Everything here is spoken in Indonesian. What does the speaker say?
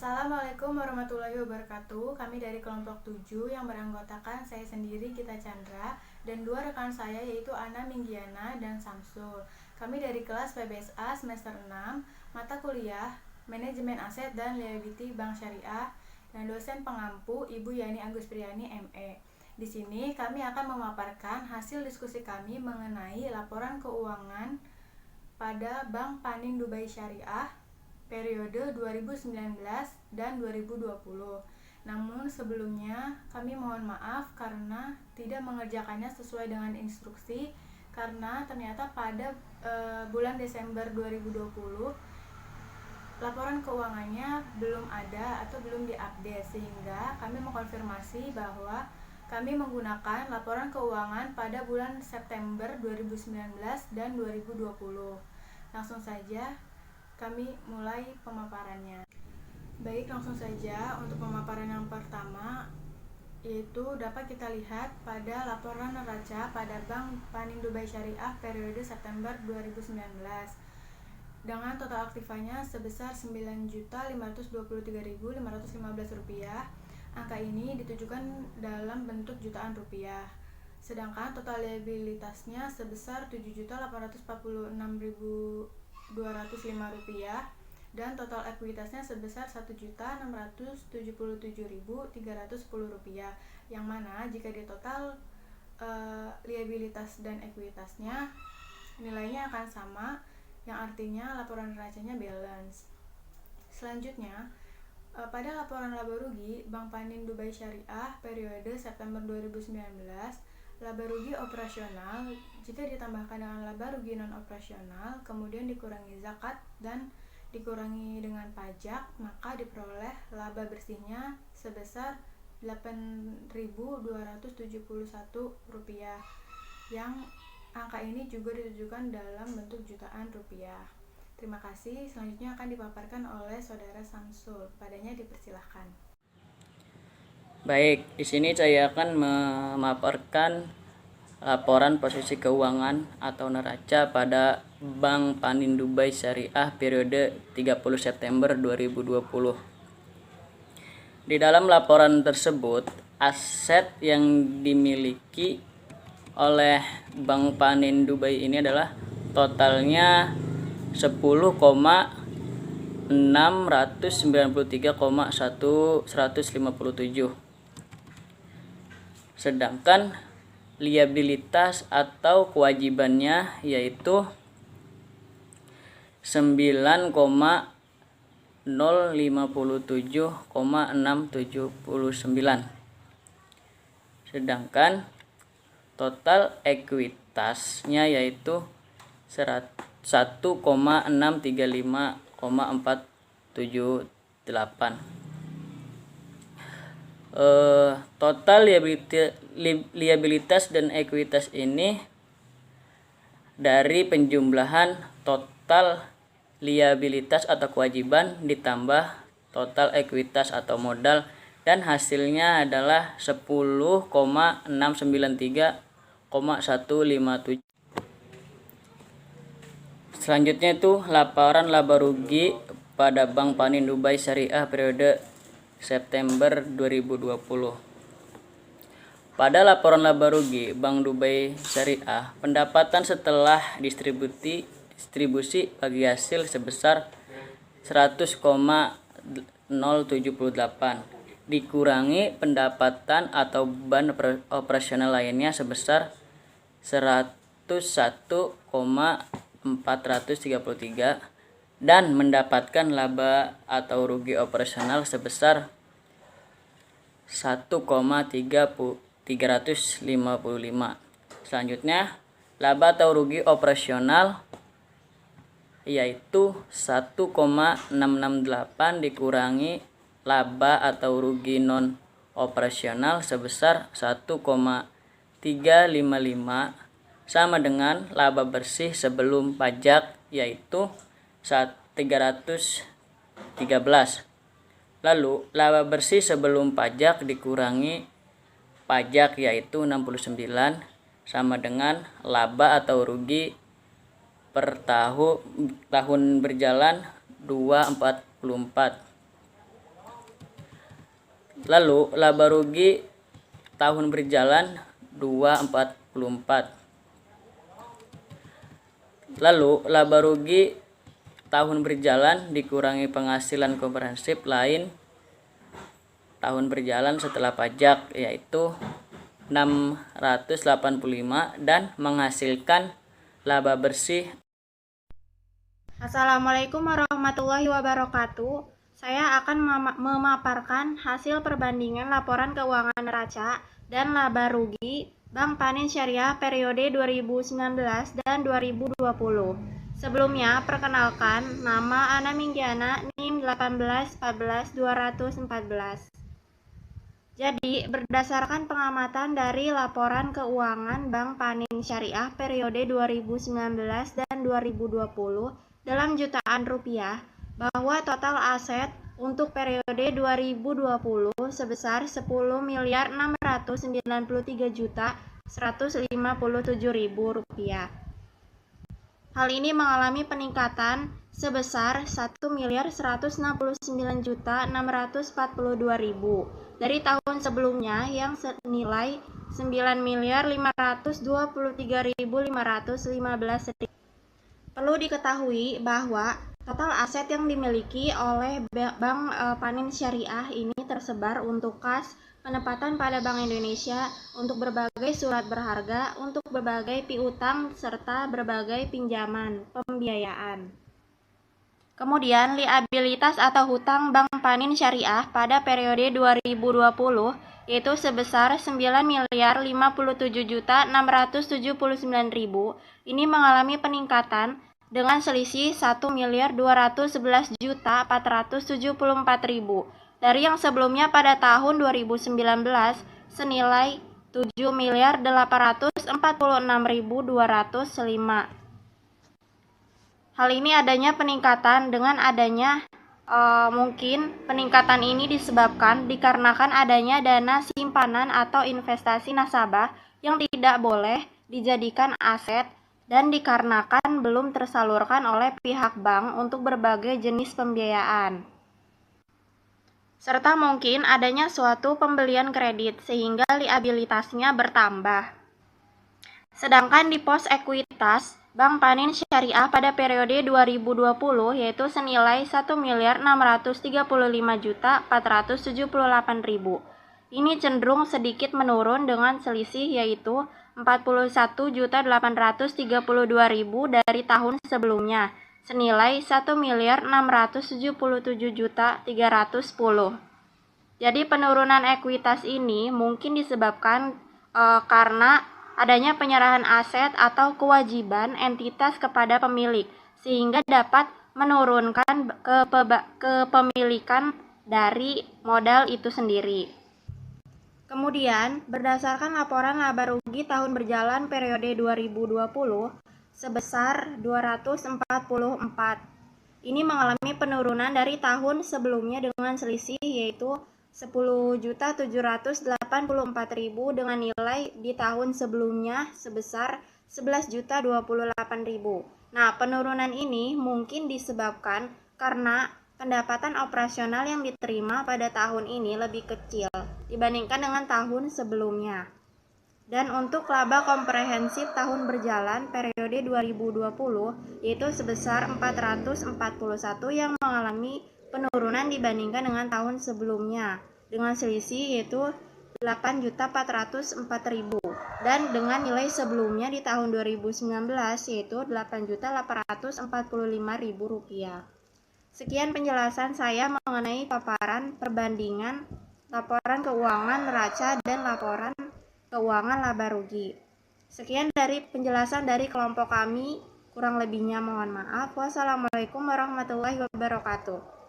Assalamualaikum warahmatullahi wabarakatuh. Kami dari kelompok 7 yang beranggotakan saya sendiri, Gita Chandra, dan dua rekan saya yaitu Ana Minggiana dan Samsul. Kami dari kelas PBSA semester 6, mata kuliah Manajemen Aset dan Liability Bank Syariah, dan dosen pengampu Ibu Yani Agus Priyani ME. Di sini kami akan memaparkan hasil diskusi kami mengenai laporan keuangan pada Bank Panin Dubai Syariah periode 2019 dan 2020. Namun sebelumnya kami mohon maaf karena tidak mengerjakannya sesuai dengan instruksi, karena ternyata pada bulan Desember 2020 laporan keuangannya belum ada atau belum diupdate, sehingga kami mengkonfirmasi bahwa kami menggunakan laporan keuangan pada bulan September 2019 dan 2020. Langsung saja kami mulai pemaparannya. Baik, langsung saja untuk pemaparan yang pertama, yaitu dapat kita lihat pada laporan neraca pada Bank Panin Dubai Syariah periode September 2019 dengan total aktifanya sebesar Rp9.523.515. Angka ini ditujukan dalam bentuk jutaan rupiah. Sedangkan total liabilitasnya sebesar Rp7.846.205 dan total ekuitasnya sebesar Rp1.677.310, yang mana jika ditotal liabilitas dan ekuitasnya nilainya akan sama, yang artinya laporan neracanya balance. Selanjutnya, pada laporan laba rugi Bank Panin Dubai Syariah periode September 2019, laba rugi operasional jika ditambahkan dengan laba rugi non operasional kemudian dikurangi zakat dan dikurangi dengan pajak, maka diperoleh laba bersihnya sebesar Rp8.271, yang angka ini juga ditujukan dalam bentuk jutaan rupiah. Terima kasih. Selanjutnya akan dipaparkan oleh saudara Samsul. Padanya dipersilahkan. Baik, di sini saya akan memaparkan laporan posisi keuangan atau neraca pada Bank Panin Dubai Syariah periode 30 September 2020. Di dalam laporan tersebut, aset yang dimiliki oleh Bank Panin Dubai ini adalah totalnya 10,693,157. Sedangkan liabilitas atau kewajibannya yaitu 9,057,679. Sedangkan total ekuitasnya yaitu 1,635,478. Total liabilitas dan ekuitas ini dari penjumlahan total liabilitas atau kewajiban ditambah total ekuitas atau modal, dan hasilnya adalah 10,693,157. Selanjutnya itu laporan laba rugi pada Bank Panin Dubai Syariah periode September 2020. Pada laporan laba rugi Bank Dubai Syariah, pendapatan setelah distribusi bagi hasil sebesar 100,078 dikurangi pendapatan atau beban operasional lainnya sebesar 101,433 dan mendapatkan laba atau rugi operasional sebesar 1,355. Selanjutnya, laba atau rugi operasional yaitu 1,668 dikurangi laba atau rugi non operasional sebesar 1,355 sama dengan laba bersih sebelum pajak yaitu 313. Lalu laba bersih sebelum pajak dikurangi pajak yaitu 69 sama dengan laba atau rugi per tahun berjalan 244. Lalu laba rugi tahun berjalan 2,44. Lalu laba rugi tahun berjalan dikurangi penghasilan komprehensif lain tahun berjalan setelah pajak, yaitu 685, dan menghasilkan laba bersih. Assalamualaikum warahmatullahi wabarakatuh. Saya akan memaparkan hasil perbandingan laporan keuangan neraca dan laba rugi Bank Panin Syariah periode 2019 dan 2020. Sebelumnya, perkenalkan, nama Ana Minggiana, NIM 1814214. Jadi, berdasarkan pengamatan dari laporan keuangan Bank Panin Syariah periode 2019 dan 2020 dalam jutaan rupiah, bahwa total aset untuk periode 2020 sebesar 10.693.157.000 rupiah. Hal ini mengalami peningkatan sebesar 1.169.642.000 dari tahun sebelumnya yang senilai 9.523.515. Perlu diketahui bahwa total aset yang dimiliki oleh Bank Panin Syariah ini tersebar untuk kas, penempatan pada Bank Indonesia, untuk berbagai surat berharga, untuk berbagai piutang, serta berbagai pinjaman pembiayaan. Kemudian, liabilitas atau hutang Bank Panin Syariah pada periode 2020 yaitu sebesar 9.057.679.000. Ini mengalami peningkatan dengan selisih 1.211.474.000 dari yang sebelumnya pada tahun 2019 senilai 7.846.205. Hal ini adanya peningkatan dengan adanya mungkin peningkatan ini disebabkan dikarenakan adanya dana simpanan atau investasi nasabah yang tidak boleh dijadikan aset dan dikarenakan belum tersalurkan oleh pihak bank untuk berbagai jenis pembiayaan. Serta mungkin adanya suatu pembelian kredit sehingga liabilitasnya bertambah. Sedangkan di pos ekuitas Bank Panin Syariah pada periode 2020 yaitu senilai 1.635.478.000. Ini cenderung sedikit menurun dengan selisih yaitu 41.832.000 dari tahun sebelumnya, senilai 1.677.310. Jadi penurunan ekuitas ini mungkin disebabkan karena adanya penyerahan aset atau kewajiban entitas kepada pemilik, sehingga dapat menurunkan kepemilikan dari modal itu sendiri. Kemudian, berdasarkan laporan laba rugi tahun berjalan periode 2020 sebesar 244. Ini mengalami penurunan dari tahun sebelumnya dengan selisih yaitu 10.784.000 dengan nilai di tahun sebelumnya sebesar 11.028.000. Nah, penurunan ini mungkin disebabkan karena pendapatan operasional yang diterima pada tahun ini lebih kecil dibandingkan dengan tahun sebelumnya. Dan untuk laba komprehensif tahun berjalan periode 2020 yaitu sebesar 441 yang mengalami penurunan dibandingkan dengan tahun sebelumnya dengan selisih yaitu 8.404.000 dan dengan nilai sebelumnya di tahun 2019 yaitu 8.845.000 rupiah. Sekian penjelasan saya mengenai paparan perbandingan laporan keuangan neraca dan laporan keuangan laba rugi. Sekian dari penjelasan dari kelompok kami, kurang lebihnya mohon maaf. Wassalamualaikum warahmatullahi wabarakatuh.